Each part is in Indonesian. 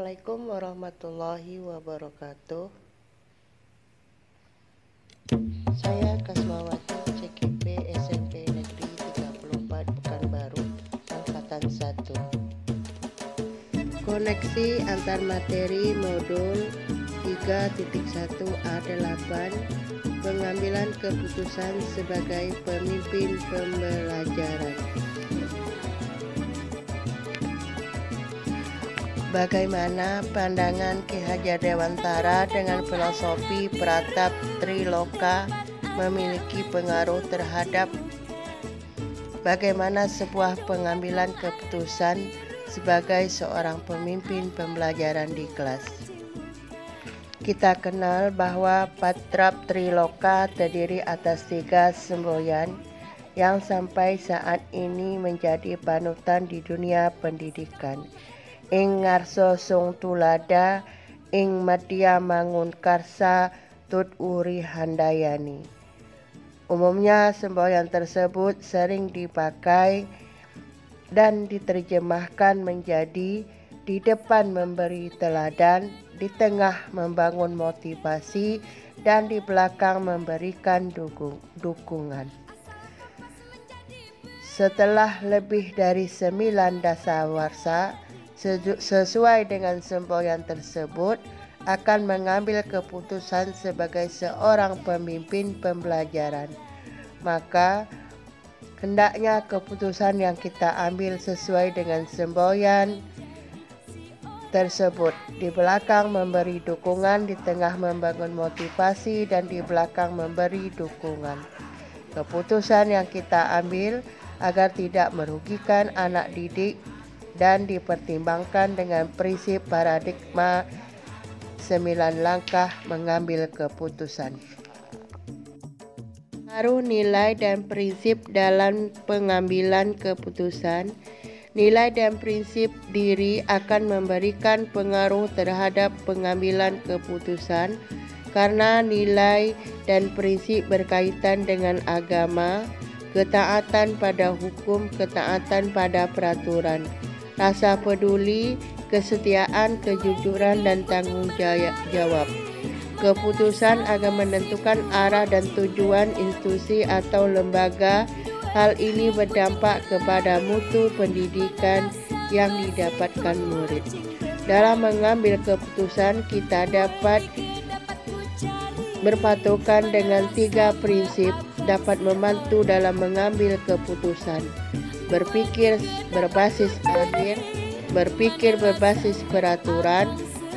Assalamualaikum warahmatullahi wabarakatuh. Saya Kasmawati, CKP SMP Negeri 34 Pekanbaru, Angkatan 1. Koneksi antar materi modul 3.1A8, pengambilan keputusan sebagai pemimpin pembelajaran. Bagaimana pandangan Ki Hajar Dewantara dengan filosofi Pratap Triloka memiliki pengaruh terhadap bagaimana sebuah pengambilan keputusan sebagai seorang pemimpin pembelajaran di kelas? Kita kenal bahwa Pratap Triloka terdiri atas 3 semboyan yang sampai saat ini menjadi panutan di dunia pendidikan. Ing ngarso sung tulada, ing madya mangun karsa, tut uri handayani. Umumnya semboyan tersebut sering dipakai dan diterjemahkan menjadi di depan memberi teladan, di tengah membangun motivasi, dan di belakang memberikan dukungan. Setelah lebih dari 9 dasawarsa, sesuai dengan semboyan tersebut, akan mengambil keputusan sebagai seorang pemimpin pembelajaran. Maka hendaknya keputusan yang kita ambil sesuai dengan semboyan tersebut. Di belakang memberi dukungan, di tengah membangun motivasi, dan di belakang memberi dukungan. Keputusan yang kita ambil agar tidak merugikan anak didik dan dipertimbangkan dengan prinsip paradigma 9 langkah mengambil keputusan. Pengaruh nilai dan prinsip dalam pengambilan keputusan. Nilai dan prinsip diri akan memberikan pengaruh terhadap pengambilan keputusan karena nilai dan prinsip berkaitan dengan agama, ketaatan pada hukum, ketaatan pada peraturan, rasa peduli, kesetiaan, kejujuran, dan tanggung jawab. Keputusan akan menentukan arah dan tujuan institusi atau lembaga. Hal ini berdampak kepada mutu pendidikan yang didapatkan murid. Dalam mengambil keputusan, kita dapat berpatokan dengan 3 prinsip dapat membantu dalam mengambil keputusan. Berpikir berbasis akhir, berpikir berbasis peraturan,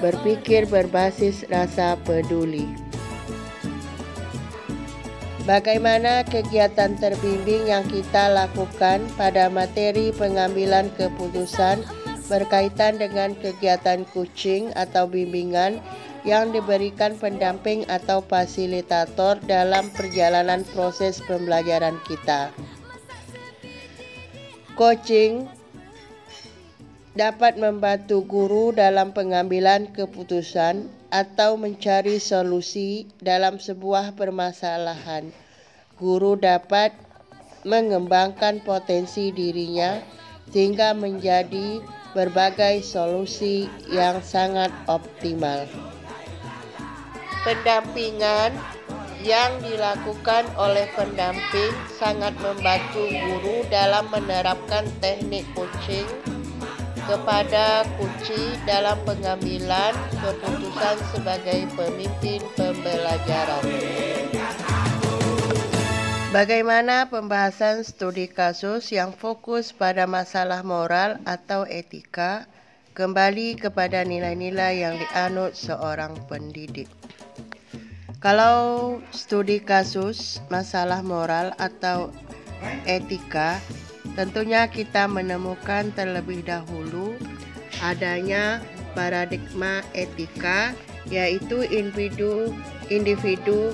berpikir berbasis rasa peduli. Bagaimana kegiatan terbimbing yang kita lakukan pada materi pengambilan keputusan berkaitan dengan kegiatan coaching atau bimbingan yang diberikan pendamping atau fasilitator dalam perjalanan proses pembelajaran kita. Coaching dapat membantu guru dalam pengambilan keputusan atau mencari solusi dalam sebuah permasalahan. Guru dapat mengembangkan potensi dirinya sehingga menjadi berbagai solusi yang sangat optimal. Pendampingan yang dilakukan oleh pendamping sangat membantu guru dalam menerapkan teknik coaching kepada kunci dalam pengambilan keputusan sebagai pemimpin pembelajaran. Bagaimana pembahasan studi kasus yang fokus pada masalah moral atau etika kembali kepada nilai-nilai yang dianut seorang pendidik. Kalau studi kasus masalah moral atau etika, tentunya kita menemukan terlebih dahulu adanya paradigma etika, yaitu individu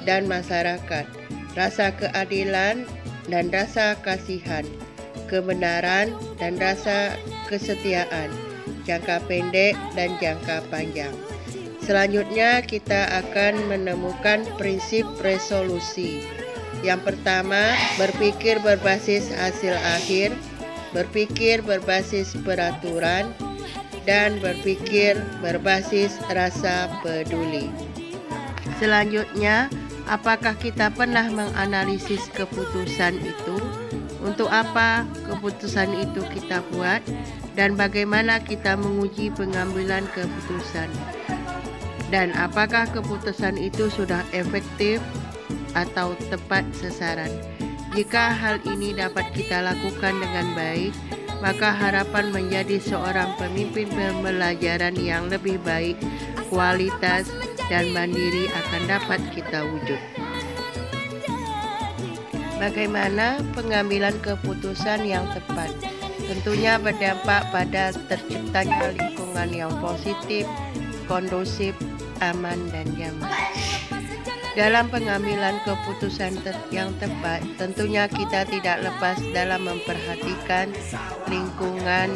dan masyarakat, rasa keadilan dan rasa kasihan, kebenaran dan rasa kesetiaan, jangka pendek dan jangka panjang. Selanjutnya kita akan menemukan prinsip resolusi. Yang pertama, berpikir berbasis hasil akhir, berpikir berbasis peraturan, dan berpikir berbasis rasa peduli. Selanjutnya, apakah kita pernah menganalisis keputusan itu? Untuk apa keputusan itu kita buat? Dan bagaimana kita menguji pengambilan keputusan? Dan apakah keputusan itu sudah efektif atau tepat sasaran? Jika hal ini dapat kita lakukan dengan baik, maka harapan menjadi seorang pemimpin pembelajaran yang lebih baik, kualitas, dan mandiri akan dapat kita wujud. Bagaimana pengambilan keputusan yang tepat? Tentunya berdampak pada terciptanya lingkungan yang positif, kondusif, aman, dan nyaman. Dalam pengambilan keputusan yang tepat, tentunya kita tidak lepas dalam memperhatikan lingkungan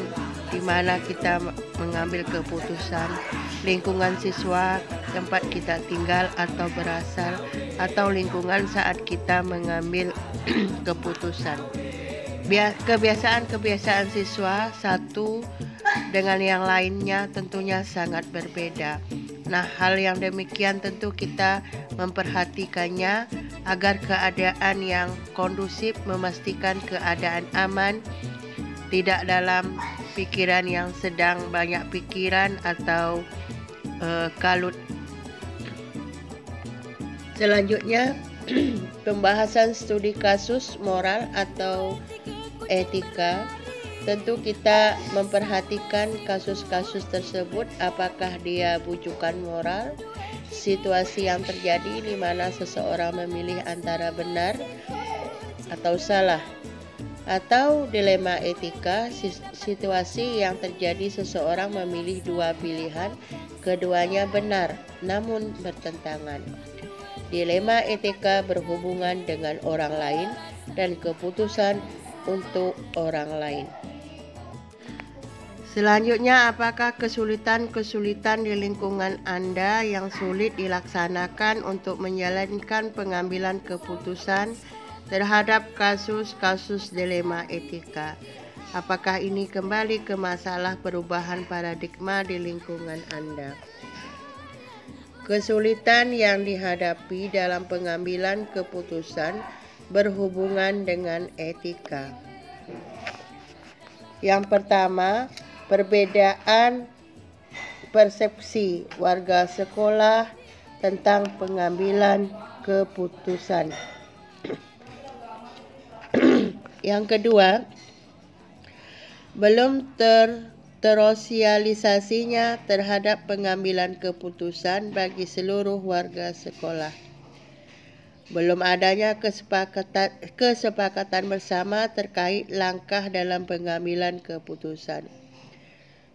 di mana kita mengambil keputusan, lingkungan siswa, tempat kita tinggal atau berasal, atau lingkungan saat kita mengambil keputusan. Kebiasaan-kebiasaan siswa satu dengan yang lainnya tentunya sangat berbeda. Nah, hal yang demikian tentu kita memperhatikannya agar keadaan yang kondusif, memastikan keadaan aman, tidak dalam pikiran yang sedang banyak pikiran atau kalut. Selanjutnya, pembahasan studi kasus moral atau etika. Tentu kita memperhatikan kasus-kasus tersebut, apakah dia bujukan moral, situasi yang terjadi di mana seseorang memilih antara benar atau salah, atau dilema etika, situasi yang terjadi seseorang memilih dua pilihan, keduanya benar namun bertentangan. Dilema etika berhubungan dengan orang lain dan keputusan untuk orang lain. Selanjutnya, apakah kesulitan-kesulitan di lingkungan Anda yang sulit dilaksanakan untuk menjalankan pengambilan keputusan terhadap kasus-kasus dilema etika? Apakah ini kembali ke masalah perubahan paradigma di lingkungan Anda? Kesulitan yang dihadapi dalam pengambilan keputusan berhubungan dengan etika. Yang pertama, perbedaan persepsi warga sekolah tentang pengambilan keputusan. Yang kedua, belum tersosialisasinya terhadap pengambilan keputusan bagi seluruh warga sekolah. Belum adanya kesepakatan bersama terkait langkah dalam pengambilan keputusan.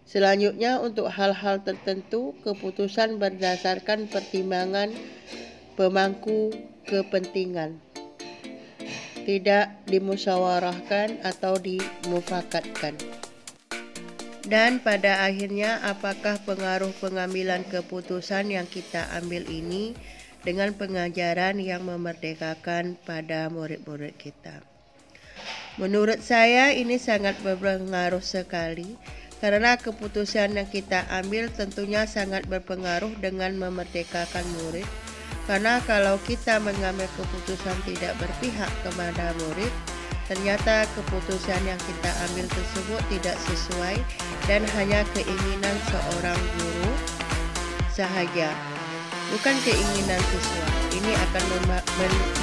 Selanjutnya, untuk hal-hal tertentu, keputusan berdasarkan pertimbangan pemangku kepentingan, tidak dimusyawarahkan atau dimufakatkan. Dan pada akhirnya, apakah pengaruh pengambilan keputusan yang kita ambil ini dengan pengajaran yang memerdekakan pada murid-murid kita? Menurut saya ini sangat berpengaruh sekali, karena keputusan yang kita ambil tentunya sangat berpengaruh dengan memerdekakan murid. Karena kalau kita mengambil keputusan tidak berpihak kepada murid, ternyata keputusan yang kita ambil tersebut tidak sesuai dan hanya keinginan seorang guru sahaja, bukan keinginan siswa. Ini akan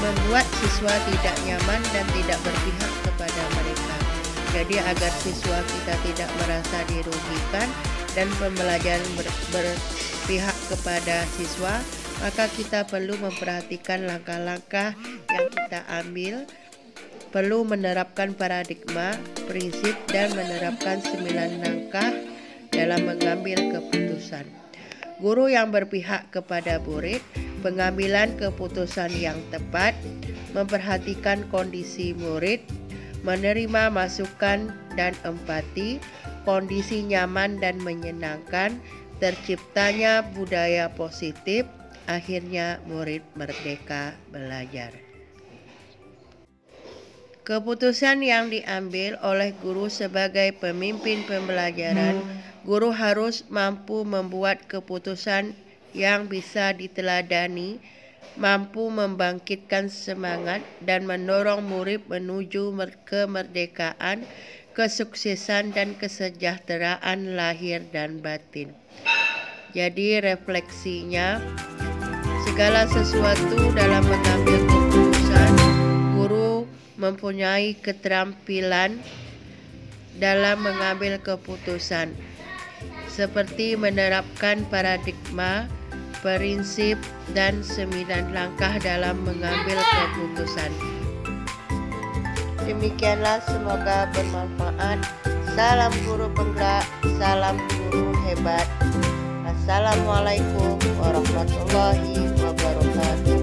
membuat siswa tidak nyaman dan tidak berpihak kepada mereka. Jadi agar siswa kita tidak merasa dirugikan dan pembelajaran berpihak kepada siswa, maka kita perlu memperhatikan langkah-langkah yang kita ambil, perlu menerapkan paradigma, prinsip, dan menerapkan 9 langkah dalam mengambil keputusan. Guru yang berpihak kepada murid, pengambilan keputusan yang tepat, memperhatikan kondisi murid, menerima masukan dan empati, kondisi nyaman dan menyenangkan, terciptanya budaya positif, akhirnya murid merdeka belajar. Keputusan yang diambil oleh guru sebagai pemimpin pembelajaran Guru harus mampu membuat keputusan yang bisa diteladani, mampu membangkitkan semangat dan mendorong murid menuju kemerdekaan, kesuksesan dan kesejahteraan lahir dan batin. Jadi refleksinya, segala sesuatu dalam mengambil keputusan, guru mempunyai keterampilan dalam mengambil keputusan, seperti menerapkan paradigma, prinsip, dan 9 langkah dalam mengambil keputusan. Demikianlah, semoga bermanfaat. Salam guru penggerak, salam guru hebat. Assalamualaikum warahmatullahi wabarakatuh.